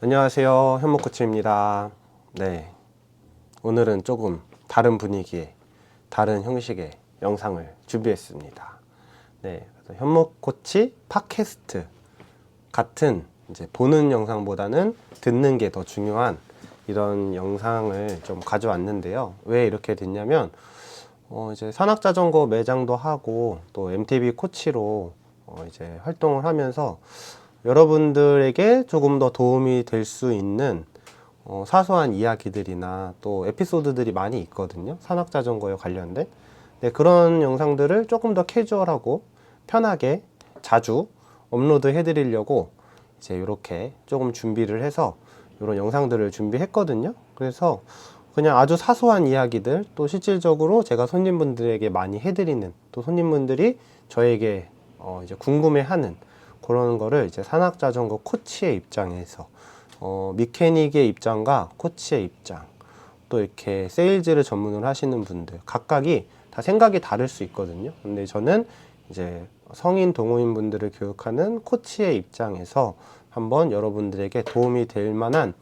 안녕하세요, 현목코치입니다. 네, 오늘은 조금 다른 분위기의 다른 형식의 영상을 준비했습니다. 네, 그래서 현목코치 팟캐스트 같은 이제 보는 영상보다는 듣는 게 더 중요한 이런 영상을 좀 가져왔는데요. 왜 이렇게 됐냐면 이제 산악자전거 매장도 하고 또 MTB 코치로 이제 활동을 하면서 여러분들에게 조금 더 도움이 될 수 있는 사소한 이야기들이나 또 에피소드들이 많이 있거든요. 산악자전거에 관련된. 네, 그런 영상들을 조금 더 캐주얼하고 편하게 자주 업로드 해드리려고 이제 이렇게 조금 준비를 해서 이런 영상들을 준비했거든요. 그래서 그냥 아주 사소한 이야기들, 또 실질적으로 제가 손님분들에게 많이 해드리는, 또 손님분들이 저에게 이제 궁금해하는 그런 거를 이제 산악자전거 코치의 입장에서 미케닉의 입장과 코치의 입장, 또 이렇게 세일즈를 전문으로 하시는 분들 각각이 다 생각이 다를 수 있거든요. 근데 저는 이제 성인 동호인 분들을 교육하는 코치의 입장에서 한번 여러분들에게 도움이 될 만한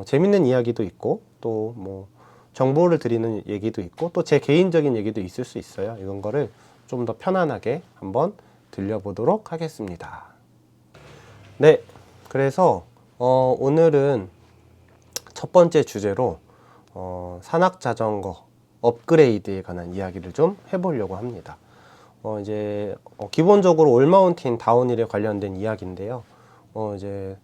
재밌는 이야기도 있고, 또 뭐 정보를 드리는 얘기도 있고, 또 제 개인적인 얘기도 있을 수 있어요. 이런 거를 좀 더 편안하게 한번 들려보도록 하겠습니다. 네, 그래서 오늘은 첫 번째 주제로 산악자전거 업그레이드에 관한 이야기를 좀 해보려고 합니다. 이제 기본적으로 올마운틴 다운힐에 관련된 이야기인데요. 이제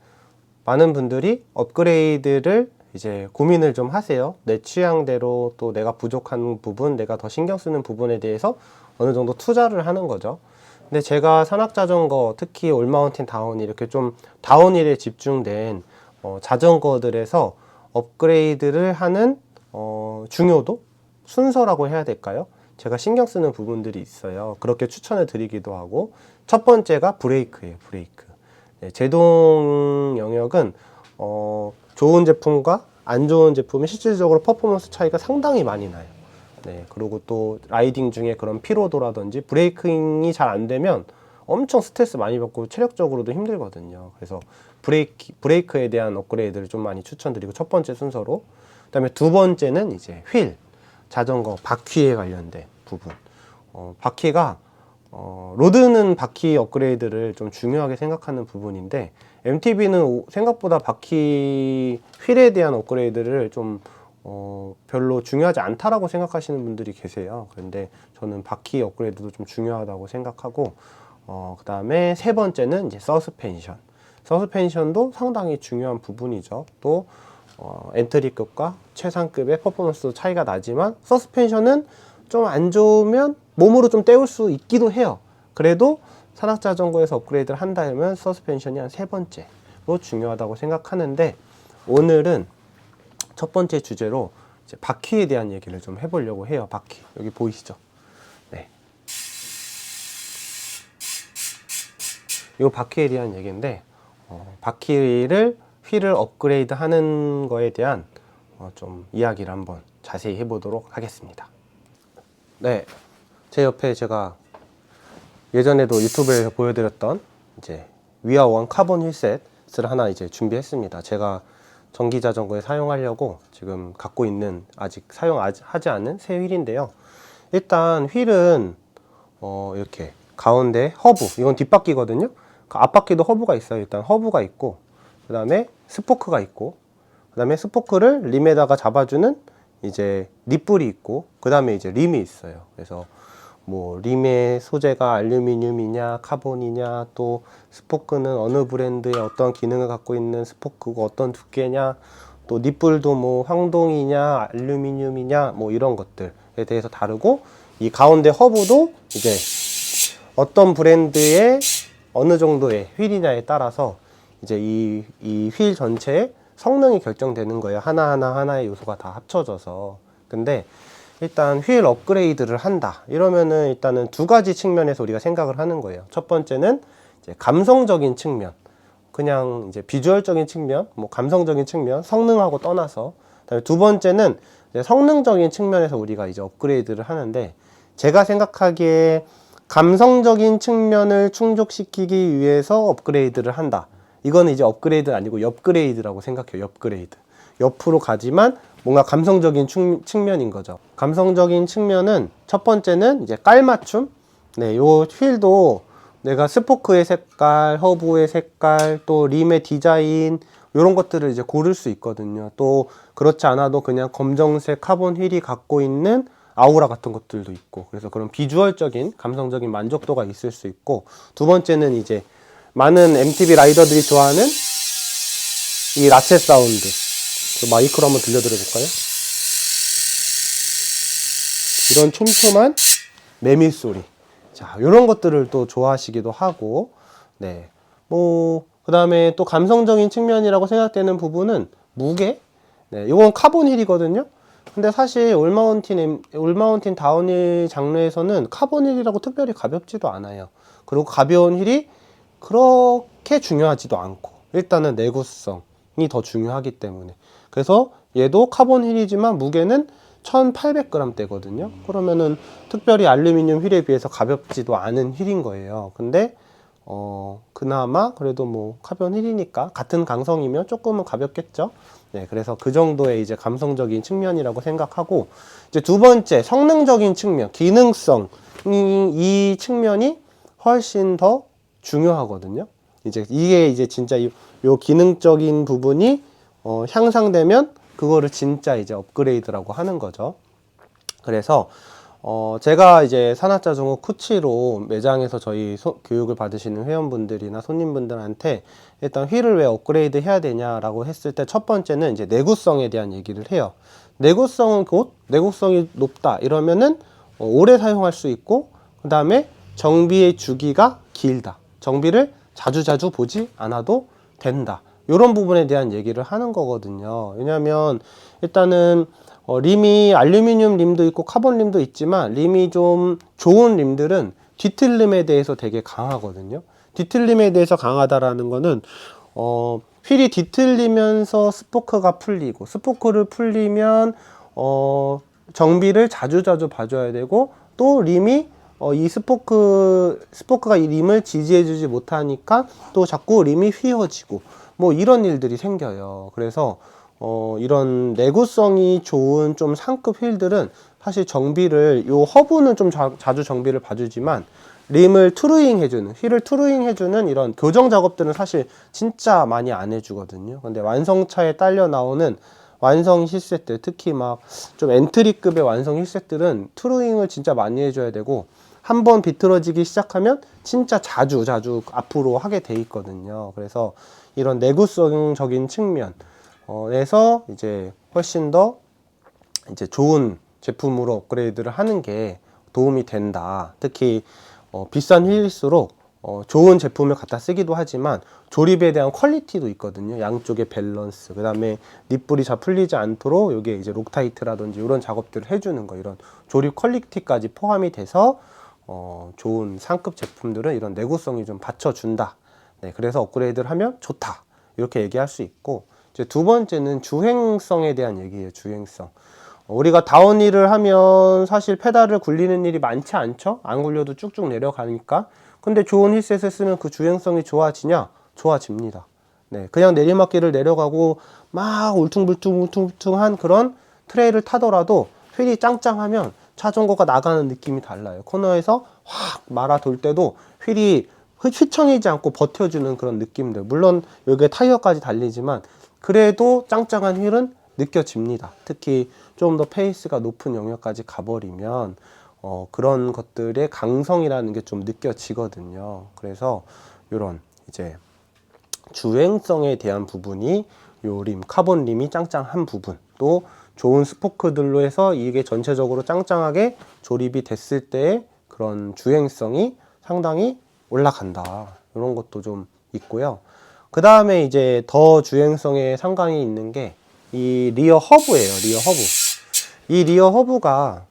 많은 분들이 업그레이드를 이제 고민을 좀 하세요. 내 취향대로, 또 내가 부족한 부분, 내가 더 신경 쓰는 부분에 대해서 어느 정도 투자를 하는 거죠. 근데 제가 산악자전거, 특히 올마운틴 다운힐, 이렇게 좀 다운힐에 집중된 자전거들에서 업그레이드를 하는 중요도? 순서라고 해야 될까요? 제가 신경 쓰는 부분들이 있어요. 그렇게 추천을 드리기도 하고, 첫 번째가 브레이크예요. 브레이크. 네, 제동 영역은 좋은 제품과 안 좋은 제품이 실질적으로 퍼포먼스 차이가 상당히 많이 나요. 네, 그리고 또 라이딩 중에 그런 피로도라든지 브레이킹이 잘 안 되면 엄청 스트레스 많이 받고 체력적으로도 힘들거든요. 그래서 브레이크에 대한 업그레이드를 좀 많이 추천드리고, 첫 번째 순서로. 그 다음에 두 번째는 이제 휠, 자전거 바퀴에 관련된 부분. 바퀴가 로드는 바퀴 업그레이드를 좀 중요하게 생각하는 부분인데, MTB는 생각보다 바퀴 휠에 대한 업그레이드를 좀 별로 중요하지 않다라고 생각하시는 분들이 계세요. 그런데 저는 바퀴 업그레이드도 좀 중요하다고 생각하고, 그 다음에 세 번째는 이제 서스펜션. 서스펜션도 상당히 중요한 부분이죠. 또 엔트리급과 최상급의 퍼포먼스 차이가 나지만, 서스펜션은 좀 안 좋으면 몸으로 좀 때울 수 있기도 해요. 그래도 산악자전거에서 업그레이드를 한다면 서스펜션이 한 세 번째로 중요하다고 생각하는데, 오늘은 첫 번째 주제로 이제 바퀴에 대한 얘기를 좀 해보려고 해요. 바퀴. 여기 보이시죠? 네. 이 바퀴에 대한 얘기인데, 바퀴를, 휠을 업그레이드 하는 거에 대한 좀 이야기를 한번 자세히 해보도록 하겠습니다. 네. 제 옆에 제가 예전에도 유튜브에서 보여드렸던 이제 위아원 카본 휠셋을 하나 이제 준비했습니다. 제가 전기 자전거에 사용하려고 지금 갖고 있는, 아직 사용하지 않은 새 휠인데요. 일단 휠은 이렇게 가운데 허브, 이건 뒷바퀴거든요. 앞바퀴도 허브가 있어요. 일단 허브가 있고, 그 다음에 스포크가 있고, 그 다음에 스포크를 림에다가 잡아주는 이제 립불이 있고, 그 다음에 이제 림이 있어요. 그래서 뭐 림의 소재가 알루미늄이냐 카본이냐, 또 스포크는 어느 브랜드의 어떤 기능을 갖고 있는 스포크고 어떤 두께냐, 또 립불도 뭐 황동이냐 알루미늄이냐, 뭐 이런 것들에 대해서 다르고, 이 가운데 허브도 이제 어떤 브랜드의 어느 정도의 휠이냐에 따라서 이제 이 휠 전체의 성능이 결정되는 거예요. 하나의 요소가 다 합쳐져서. 근데 일단 휠 업그레이드를 한다 이러면은 일단은 두 가지 측면에서 우리가 생각을 하는 거예요. 첫 번째는 이제 감성적인 측면, 그냥 이제 비주얼적인 측면, 뭐 감성적인 측면, 성능하고 떠나서. 그다음에 두 번째는 이제 성능적인 측면에서 우리가 이제 업그레이드를 하는데, 제가 생각하기에 감성적인 측면을 충족시키기 위해서 업그레이드를 한다, 이거는 이제 업그레이드 아니고 옆그레이드라고 생각해요. 옆그레이드. 옆으로 가지만 뭔가 감성적인 측면인 거죠. 감성적인 측면은 첫 번째는 이제 깔맞춤. 네, 요 휠도 내가 스포크의 색깔, 허브의 색깔, 또 림의 디자인 이런 것들을 이제 고를 수 있거든요. 또 그렇지 않아도 그냥 검정색 카본 휠이 갖고 있는 아우라 같은 것들도 있고, 그래서 그런 비주얼적인 감성적인 만족도가 있을 수 있고, 두 번째는 이제 많은 MTB 라이더들이 좋아하는 이 라쳇 사운드. 그 마이크로 한번 들려드려 볼까요? 이런 촘촘한 메밀 소리. 자, 이런 것들을 또 좋아하시기도 하고, 네. 그 다음에 또 감성적인 측면이라고 생각되는 부분은 무게. 네, 이건 카본 휠이거든요. 근데 사실 올마운틴 다운힐 장르에서는 카본 휠이라고 특별히 가볍지도 않아요. 그리고 가벼운 휠이 그렇게 중요하지도 않고, 일단은 내구성이 더 중요하기 때문에. 그래서 얘도 카본 휠이지만 무게는 1800g 대거든요. 그러면은 특별히 알루미늄 휠에 비해서 가볍지도 않은 휠인 거예요. 근데 그나마 그래도 뭐 카본 휠이니까 같은 강성이면 조금은 가볍겠죠. 네, 그래서 그 정도의 이제 감성적인 측면이라고 생각하고, 이제 두 번째 성능적인 측면, 기능성, 이 측면이 훨씬 더 중요하거든요. 이게 이제 진짜 요 기능적인 부분이 향상되면 그거를 진짜 이제 업그레이드라고 하는 거죠. 그래서 제가 이제 산하자동호 코치로 매장에서 저희 교육을 받으시는 회원분들이나 손님분들한테 일단 휠을 왜 업그레이드 해야 되냐라고 했을 때 첫 번째는 이제 내구성에 대한 얘기를 해요. 내구성은 곧 내구성이 높다 이러면은 오래 사용할 수 있고, 그 다음에 정비의 주기가 길다. 정비를 자주자주 보지 않아도 된다. 이런 부분에 대한 얘기를 하는 거거든요. 왜냐면 일단은 림이 알루미늄 림도 있고 카본 림도 있지만, 림이 좀 좋은 림들은 뒤틀림에 대해서 되게 강하거든요. 뒤틀림에 대해서 강하다라는 거는 휠이 뒤틀리면서 스포크가 풀리고, 스포크를 풀리면 정비를 자주자주 봐줘야 되고, 또 림이 이 스포크가 이 림을 지지해주지 못하니까 또 자꾸 림이 휘어지고, 뭐 이런 일들이 생겨요. 그래서 이런 내구성이 좋은 좀 상급 휠들은 사실 정비를, 요 허브는 좀 자주 정비를 봐주지만, 림을 트루잉 해주는, 휠을 트루잉 해주는 이런 교정 작업들은 사실 진짜 많이 안 해주거든요. 근데 완성차에 딸려 나오는 완성 힐셋들, 특히 막 좀 엔트리급의 완성 힐셋들은 트루잉을 진짜 많이 해줘야 되고, 한번 비틀어지기 시작하면 진짜 자주 앞으로 하게 돼 있거든요. 그래서 이런 내구성적인 측면에서 이제 훨씬 더 이제 좋은 제품으로 업그레이드를 하는 게 도움이 된다. 특히 비싼 휠일수록 좋은 제품을 갖다 쓰기도 하지만 조립에 대한 퀄리티도 있거든요. 양쪽의 밸런스, 그 다음에 립불이 잘 풀리지 않도록 요게 이제 록타이트라든지 이런 작업들을 해주는 거, 이런 조립 퀄리티까지 포함이 돼서 좋은 상급 제품들은 이런 내구성이 좀 받쳐준다. 네, 그래서 업그레이드를 하면 좋다. 이렇게 얘기할 수 있고, 이제 두 번째는 주행성에 대한 얘기예요. 주행성. 우리가 다운힐을 하면 사실 페달을 굴리는 일이 많지 않죠? 안 굴려도 쭉쭉 내려가니까. 근데 좋은 힐셋을 쓰면 그 주행성이 좋아지냐? 좋아집니다. 네, 그냥 내리막길을 내려가고 막 울퉁불퉁한 그런 트레일을 타더라도 휠이 짱짱하면 자전거가 나가는 느낌이 달라요. 코너에서 확 말아 돌 때도 휠이 휘청이지 않고 버텨주는 그런 느낌들. 물론 여기에 타이어까지 달리지만 그래도 짱짱한 휠은 느껴집니다. 특히 좀 더 페이스가 높은 영역까지 가버리면 그런 것들의 강성이라는 게 좀 느껴지거든요. 그래서 이런 이제 주행성에 대한 부분이 요 림, 카본 림이 짱짱한 부분, 또 좋은 스포크들로 해서 이게 전체적으로 짱짱하게 조립이 됐을 때의 그런 주행성이 상당히 올라간다. 이런 것도 좀 있고요. 그 다음에 이제 더 주행성에 상관이 있는 게 이 리어 허브예요. 리어 허브. 이 리어 허브가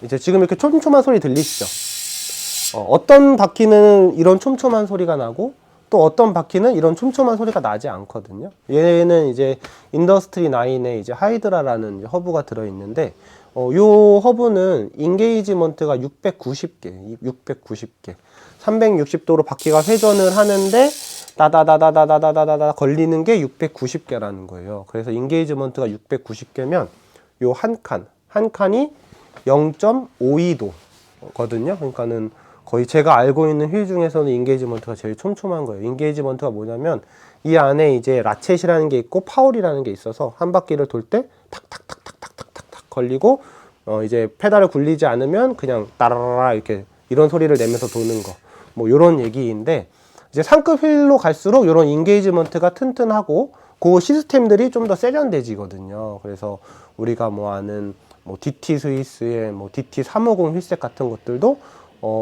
이제 지금 이렇게 촘촘한 소리 들리시죠? 어떤 바퀴는 이런 촘촘한 소리가 나고, 또 어떤 바퀴는 이런 촘촘한 소리가 나지 않거든요. 얘는 이제 인더스트리 9에 이제 하이드라라는 허브가 들어있는데, 요 허브는 인게이지먼트가 690개, 360도로 바퀴가 회전을 하는데, 따다다다다다다다다 걸리는 게 690개라는 거예요. 그래서 인게이지먼트가 690개면 요 한 칸이 0.52도거든요. 그러니까는 거의 제가 알고 있는 휠 중에서는 인게이지먼트가 제일 촘촘한 거예요. 인게이지먼트가 뭐냐면 이 안에 이제 라쳇이라는 게 있고 파울이라는 게 있어서 한 바퀴를 돌 때 탁탁탁탁탁탁탁탁 걸리고 이제 페달을 굴리지 않으면 그냥 따라라라 이렇게 이런 소리를 내면서 도는 거. 뭐 요런 얘기인데 이제 상급 휠로 갈수록 요런 인게이지먼트가 튼튼하고 그 시스템들이 좀 더 세련돼지거든요. 그래서 우리가 뭐 아는 뭐 DT 스위스의 뭐 DT 350 휠셋 같은 것들도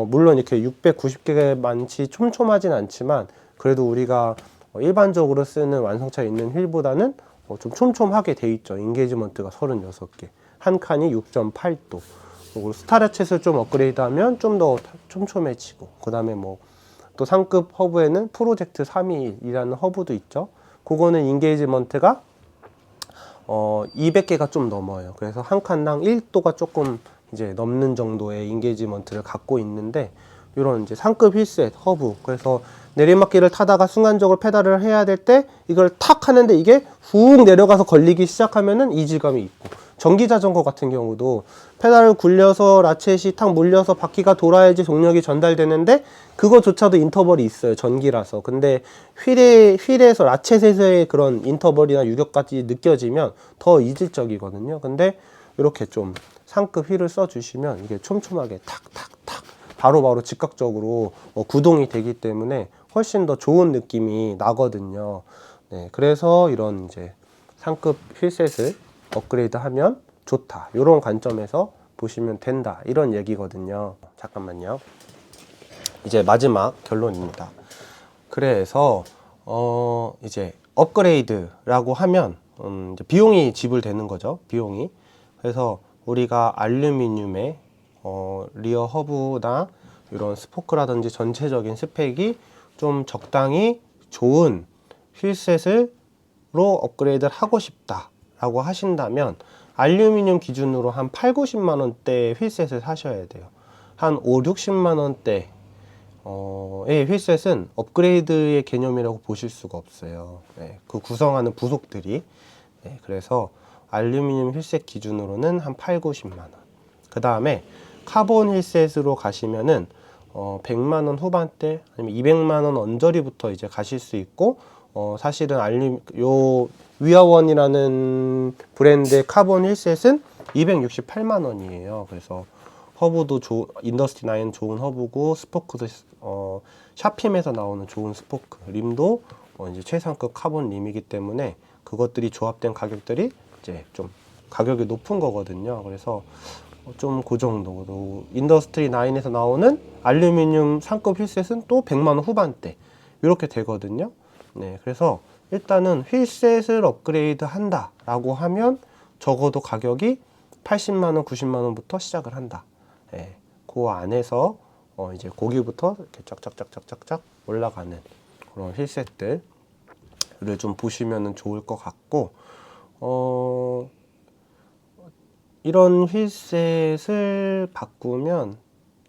물론 이렇게 690개만치 촘촘하진 않지만 그래도 우리가 일반적으로 쓰는 완성차 있는 휠보다는 좀 촘촘하게 돼 있죠. 인게이지먼트가 36개. 한 칸이 6.8도. 그리고 스타라쳇을 좀 업그레이드하면 좀 더 촘촘해지고 그 다음에 뭐 또 상급 허브에는 프로젝트 321이라는 허브도 있죠. 그거는 인게이지먼트가 200개가 좀 넘어요. 그래서 한 칸당 1도가 조금 이제 넘는 정도의 인게이지먼트를 갖고 있는데 이런 이제 상급 휠셋 허브 그래서 내리막길을 타다가 순간적으로 페달을 해야 될 때 이걸 탁 하는데 이게 훅 내려가서 걸리기 시작하면은 이질감이 있고 전기 자전거 같은 경우도 페달을 굴려서 라쳇이 탁 물려서 바퀴가 돌아야지 동력이 전달되는데 그거조차도 인터벌이 있어요. 전기라서. 근데 휠에서 라쳇에서의 그런 인터벌이나 유격까지 느껴지면 더 이질적이거든요. 근데 이렇게 좀 상급 휠을 써주시면 이게 촘촘하게 탁탁탁 바로바로 즉각적으로 구동이 되기 때문에 훨씬 더 좋은 느낌이 나거든요. 네, 그래서 이런 이제 상급 휠셋을 업그레이드 하면 좋다. 이런 관점에서 보시면 된다. 이런 얘기거든요. 잠깐만요. 이제 마지막 결론입니다. 그래서 이제 업그레이드라고 하면 이제 비용이 지불되는 거죠. 비용이. 그래서 우리가 알루미늄의 리어 허브나 이런 스포크라든지 전체적인 스펙이 좀 적당히 좋은 휠셋으로 업그레이드를 하고 싶다라고 하신다면 알루미늄 기준으로 한 8, 90만 원대의 휠셋을 사셔야 돼요. 한 5, 60만 원대 의 휠셋은 업그레이드의 개념이라고 보실 수가 없어요. 네, 그 구성하는 부속들이. 네, 그래서 알루미늄 휠셋 기준으로는 한 8, 90만 원. 그 다음에 카본 휠셋으로 가시면은 100만 원 후반대 아니면 200만 원 언저리부터 이제 가실 수 있고 사실은 요 위아원이라는 브랜드의 카본 휠셋은 268만 원이에요. 그래서 허브도 인더스티 9 좋은 허브고 스포크도 샤핌에서 나오는 좋은 스포크 림도 이제 최상급 카본 림이기 때문에 그것들이 조합된 가격들이 이제 좀 가격이 높은 거거든요. 그래서 좀 그 정도. 인더스트리 9에서 나오는 알루미늄 상급 휠셋은 또 100만 원 후반대 이렇게 되거든요. 네, 그래서 일단은 휠셋을 업그레이드 한다라고 하면 적어도 가격이 80만 원, 90만 원부터 시작을 한다. 네, 그 안에서 이제 고기부터 이렇게 쫙쫙쫙쫙쫙 올라가는 그런 휠셋들을 좀 보시면은 좋을 것 같고 이런 휠셋을 바꾸면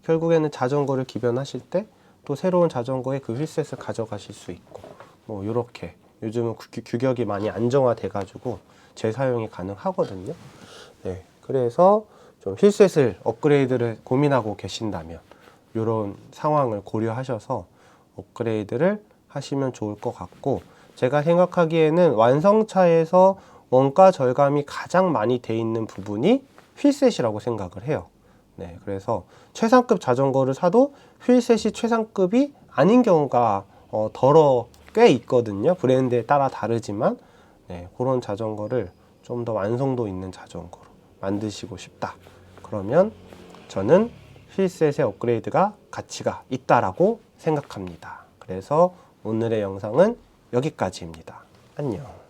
결국에는 자전거를 기변하실 때 또 새로운 자전거에 그 휠셋을 가져가실 수 있고 뭐 이렇게 요즘은 규격이 많이 안정화돼 가지고 재사용이 가능하거든요. 네, 그래서 좀 휠셋을 업그레이드를 고민하고 계신다면 이런 상황을 고려하셔서 업그레이드를 하시면 좋을 것 같고 제가 생각하기에는 완성차에서 원가 절감이 가장 많이 돼 있는 부분이 휠셋이라고 생각을 해요. 네, 그래서 최상급 자전거를 사도 휠셋이 최상급이 아닌 경우가 꽤 있거든요. 브랜드에 따라 다르지만 네, 그런 자전거를 좀 더 완성도 있는 자전거로 만드시고 싶다. 그러면 저는 휠셋의 업그레이드가 가치가 있다라고 생각합니다. 그래서 오늘의 영상은 여기까지입니다. 안녕.